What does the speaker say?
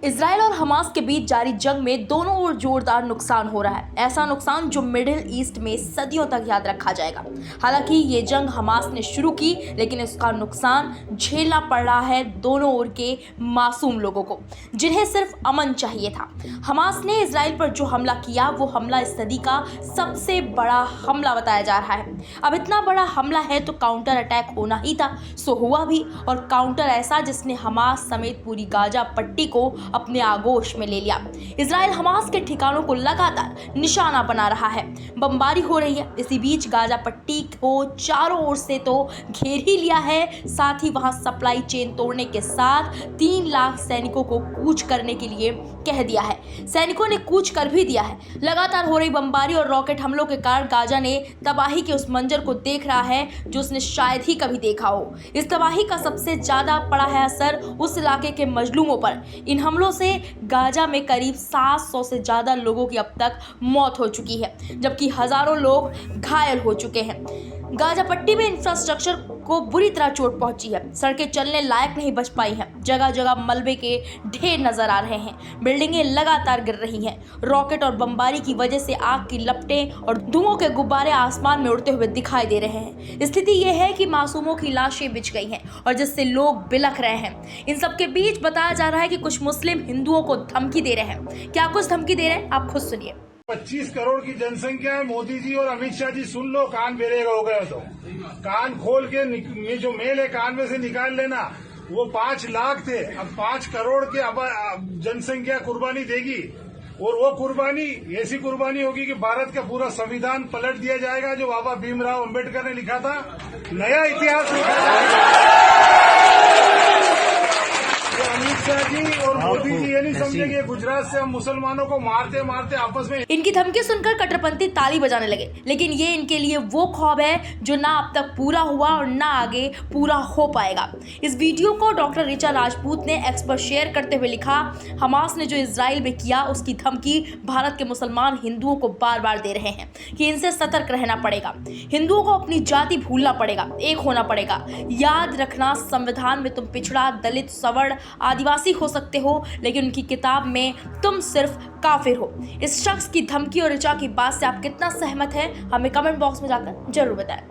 Israel और Hamas के बीच जारी जंग में दोनों ओर जोरदार नुकसान हो रहा है। ऐसा नुकसान जो मिडिल ईस्ट में सदियों तक याद रखा जाएगा। हालांकि ये जंग हमास ने शुरू की, लेकिन इसका नुकसान झेलना पड़ रहा है दोनों ओर के मासूम लोगों को, जिन्हें सिर्फ अमन चाहिए था। हमास ने इजराइल पर जो हमला किया, वो हमला इस सदी का सबसे बड़ा हमला बताया जा रहा है। अब इतना बड़ा हमला है तो काउंटर अटैक होना ही था, सो हुआ भी, और काउंटर ऐसा जिसने हमास समेत पूरी गाजा पट्टी को अपने आगोश में ले लिया। इजराइल हमास के ठिकानों को लगातार निशाना बना रहा है, बमबारी हो रही है। इसी बीच गाजा पट्टी को चारों ओर से तो घेर ही लिया है, साथ ही वहां सप्लाई चेन तोड़ने के साथ 3 लाख सैनिकों को कूच करने के लिए कह दिया है। सैनिकों ने कूच कर भी दिया है। लगातार हो रही बमबारी और रॉकेट हमलों के कारण गाजा ने तबाही के उस मंजर को देख रहा है जो उसने शायद ही कभी देखा हो। इस तबाही का सबसे ज्यादा पड़ा है असर उस इलाके के मजलूमों पर। इन हमलों से गाजा में करीब 700 से ज्यादा लोगों की अब तक मौत हो चुकी है, जबकि हजारों लोग घायल हो चुके हैं। गाजा पट्टी में इंफ्रास्ट्रक्चर को बुरी तरह चोट पहुंची है। सड़कें चलने लायक नहीं बच पाई हैं। जगह जगह मलबे के ढेर नजर आ रहे हैं। बिल्डिंगें लगातार गिर रही हैं। रॉकेट और बमबारी की वजह से आग की लपटें और धुओं के गुब्बारे आसमान में उड़ते हुए दिखाई दे रहे हैं। स्थिति यह है कि मासूमों की लाशें बिछ गई हैं और जिससे लोग बिलख रहे हैं। इन सबके बीच बताया जा रहा है कि कुछ मुस्लिम हिंदुओं को धमकी दे रहे हैं। क्या कुछ धमकी दे रहे हैं, आप खुद सुनिए। 25 करोड़ की जनसंख्या है। मोदी जी और अमित शाह जी सुन लो, कान बेरे हो गए तो कान खोल के ये जो मेल है कान में से निकाल लेना। वो 5 लाख थे, अब 5 करोड़ के अब जनसंख्या कुर्बानी देगी, और वो कुर्बानी ऐसी कुर्बानी होगी कि भारत का पूरा संविधान पलट दिया जाएगा। जो बाबा भीमराव अम्बेडकर ने लिखा था, नया इतिहास लिखा जाएगा। अमित शाह जी और मोदी जी ये नहीं समझेंगे गुजरात से हम मुसलमानों को मारते मारते आपस में। इनकी धमकी सुनकर कट्टरपंथी ताली बजाने लगे, लेकिन ये इनके लिए वो ख्वाब है जो ना अब तक पूरा हुआ और ना आगे पूरा हो पाएगा। इस वीडियो को डॉक्टर ऋचा राजपूत ने एक्स पर शेयर करते हुए लिखा, हमास ने जो इजराइल में किया उसकी धमकी भारत के मुसलमान हिंदुओं को बार बार दे रहे हैं कि इनसे सतर्क रहना पड़ेगा। हिंदुओं को अपनी जाति भूलना पड़ेगा, एक होना पड़ेगा। याद रखना, संविधान में तुम पिछड़ा, दलित, सवर्ण, आदिवासी हो सकते हो, लेकिन उनकी किताब में तुम सिर्फ काफिर हो। इस शख्स की धमकी और ऋचा की बात से आप कितना सहमत हैं, हमें कमेंट बॉक्स में जाकर जरूर बताएं।